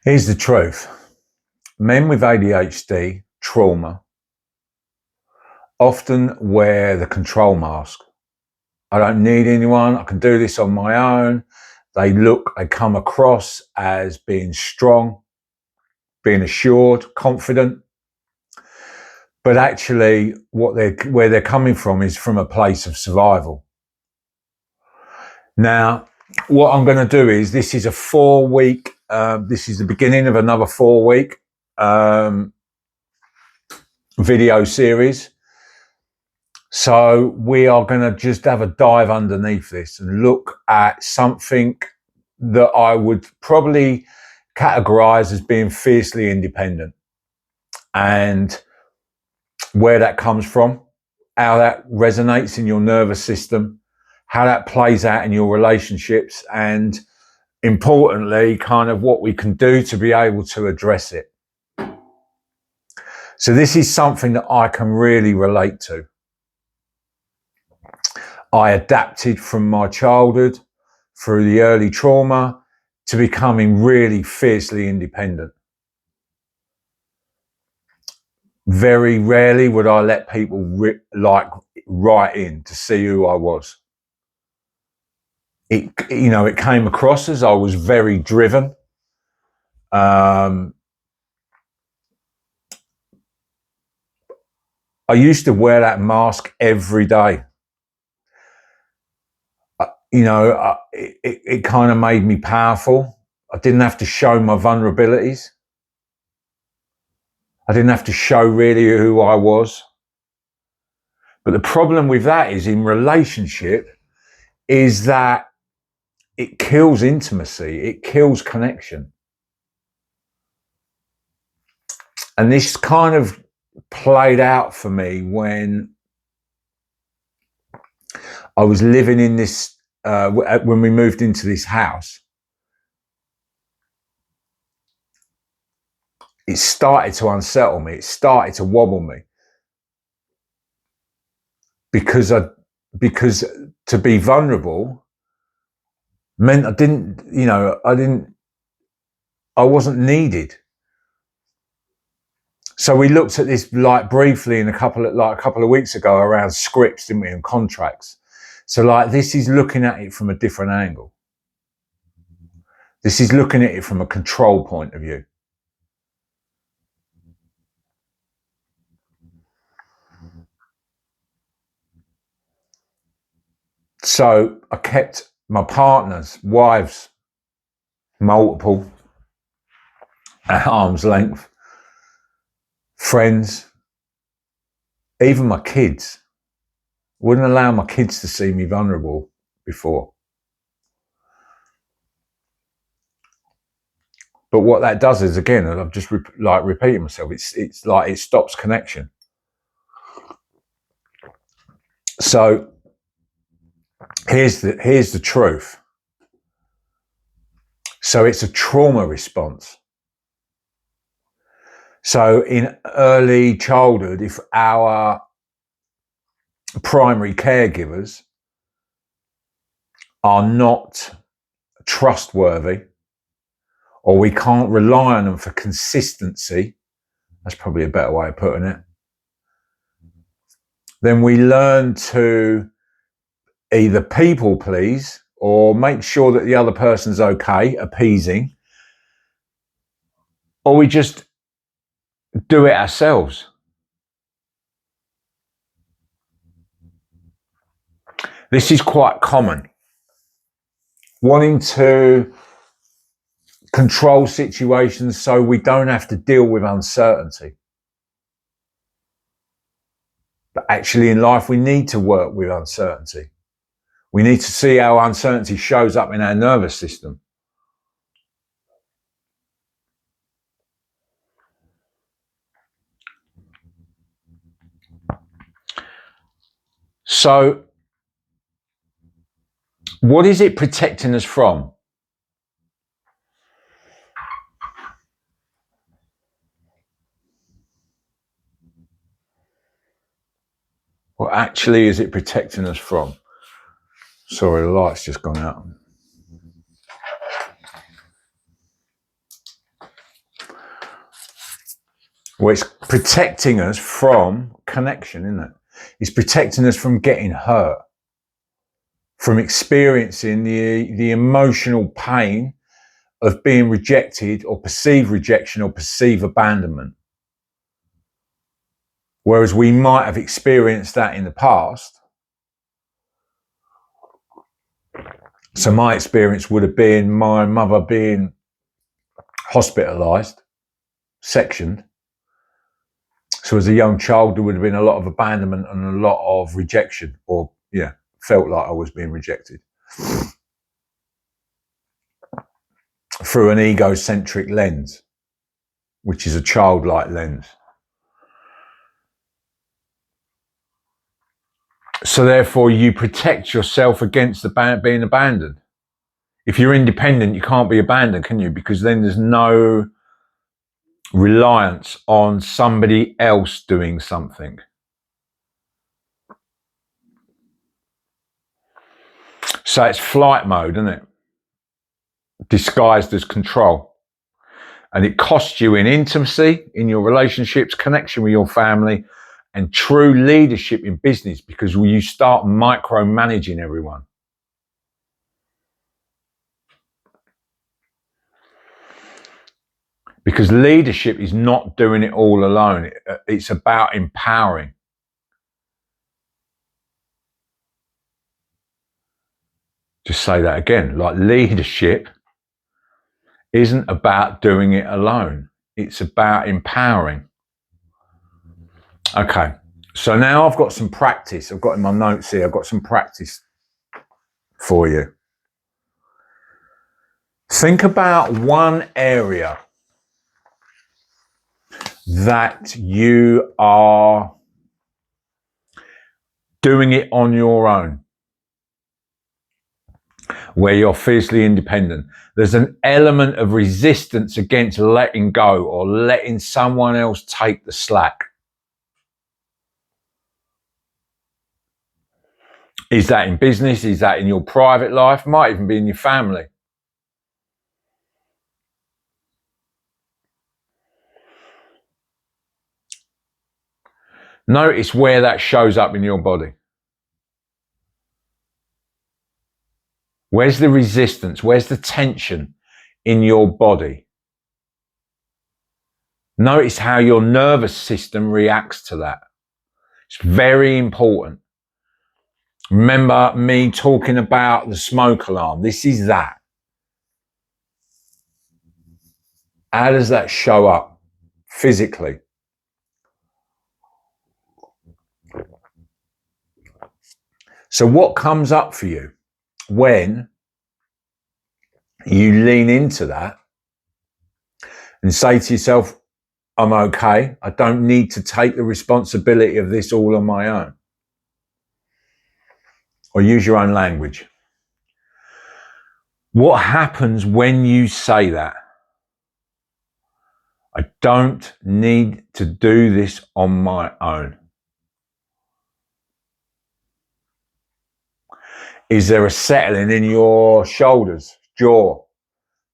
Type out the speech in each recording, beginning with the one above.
Here's the truth. Men with ADHD, trauma, often wear the control mask. I don't need anyone. I can do this on my own. They come across as being strong, being assured, confident. But actually, where they're coming from is from a place of survival. Now, what I'm going to do is, this is a 4-week, this is the beginning of another 4-week video series. So we are going to just have a dive underneath this and look at something that I would probably categorize as being fiercely independent, and where that comes from, how that resonates in your nervous system, how that plays out in your relationships, and importantly, kind of what we can do to be able to address it. So this is something that I can really relate to. I adapted from my childhood through the early trauma to becoming really fiercely independent. Very rarely would I let people write in to see who I was. It came across as I was very driven. I used to wear that mask every day. It kind of made me powerful. I didn't have to show my vulnerabilities. I didn't have to show really who I was. But the problem with that is, in relationship, is that it kills intimacy. It kills connection. And this kind of played out for me when I was living in this, when we moved into this house. It started to unsettle me. It started to wobble me. Because to be vulnerable meant I wasn't needed. So we looked at this briefly in a couple of weeks ago around scripts, didn't we, and contracts. So this is looking at it from a different angle. This is looking at it from a control point of view. So I kept my partners, wives, multiple, at arm's length, friends, even my kids. Wouldn't allow my kids to see me vulnerable before. But what that does is, again, I'm just repeating myself, it's like it stops connection. So here's the truth. So it's a trauma response. So in early childhood, if our primary caregivers are not trustworthy, or we can't rely on them for consistency, that's probably a better way of putting it, then we learn to either people please or make sure that the other person's okay, appeasing, or we just do it ourselves. This is quite common. Wanting to control situations so we don't have to deal with uncertainty. But actually in life, we need to work with uncertainty. We need to see how uncertainty shows up in our nervous system. So, what is it protecting us from? What actually is it protecting us from? Sorry, the light's just gone out. Well, it's protecting us from connection, isn't it? It's protecting us from getting hurt, from experiencing the emotional pain of being rejected or perceived rejection or perceived abandonment. Whereas we might have experienced that in the past. So my experience would have been my mother being hospitalised, sectioned. So as a young child, there would have been a lot of abandonment and a lot of rejection, or felt like I was being rejected through an egocentric lens, which is a childlike lens. So therefore, you protect yourself against being abandoned. If you're independent, you can't be abandoned, can you? Because then there's no reliance on somebody else doing something. So it's flight mode, isn't it? Disguised as control. And it costs you in intimacy, in your relationships, connection with your family, and true leadership in business, because you start micromanaging everyone. Because leadership is not doing it all alone. It's about empowering. Just say that again. Like, leadership isn't about doing it alone. It's about empowering. Okay. So now I've got some practice. I've got in my notes here, I've got some practice for you. Think about one area that you are doing it on your own, where you're fiercely independent. There's an element of resistance against letting go or letting someone else take the slack. Is that in business? Is that in your private life? Might even be in your family. Notice where that shows up in your body. Where's the resistance? Where's the tension in your body? Notice how your nervous system reacts to that. It's very important. Remember me talking about the smoke alarm? This is that. How does that show up physically? So what comes up for you when you lean into that and say to yourself, I'm okay. I don't need to take the responsibility of this all on my own. Or use your own language. What happens when you say that? I don't need to do this on my own. Is there a settling in your shoulders, jaw,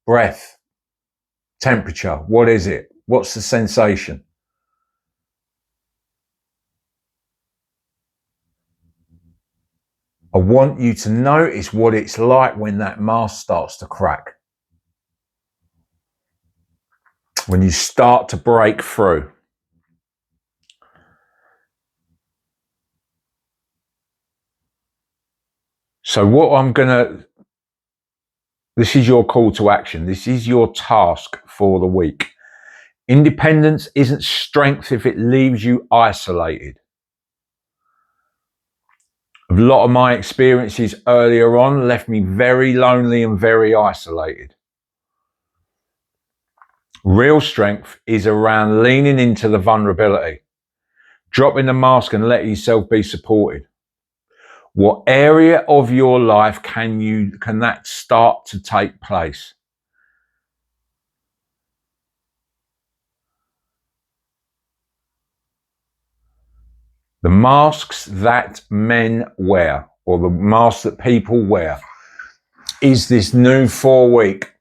breath, temperature? What is it? What's the sensation? I want you to notice what it's like when that mask starts to crack. When you start to break through. So this is your call to action. This is your task for the week. Independence isn't strength if it leaves you isolated. A lot of my experiences earlier on left me very lonely and very isolated. Real strength is around leaning into the vulnerability, dropping the mask and letting yourself be supported. What area of your life can that start to take place? The masks that men wear, or the masks that people wear, is this new 4-week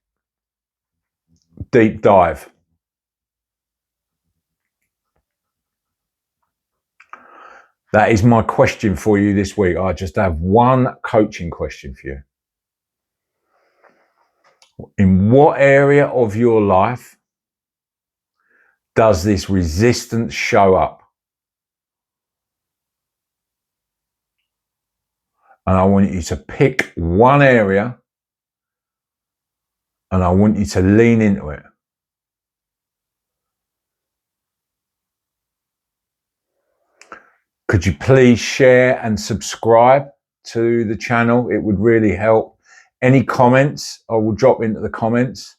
deep dive. That is my question for you this week. I just have one coaching question for you. In what area of your life does this resistance show up? And I want you to pick one area and I want you to lean into it. Could you please share and subscribe to the channel? It would really help. Any comments, I will drop into the comments.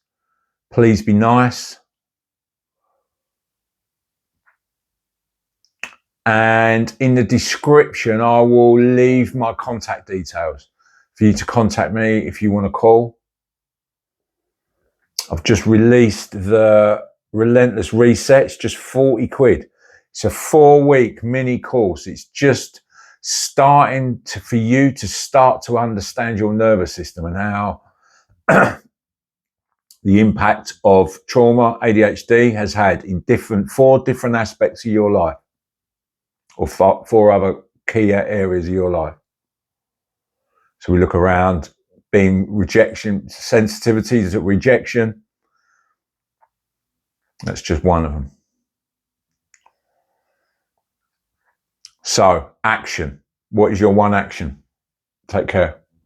Please be nice. And in the description, I will leave my contact details for you to contact me if you want to call. I've just released the Relentless Resets, just 40 quid. It's a 4-week mini course. It's just starting for you to start to understand your nervous system and how the impact of trauma, ADHD has had in 4 different aspects of your life, or 4 other key areas of your life. So we look around being rejection, sensitivities to rejection. That's just one of them. So, action. What is your one action? Take care.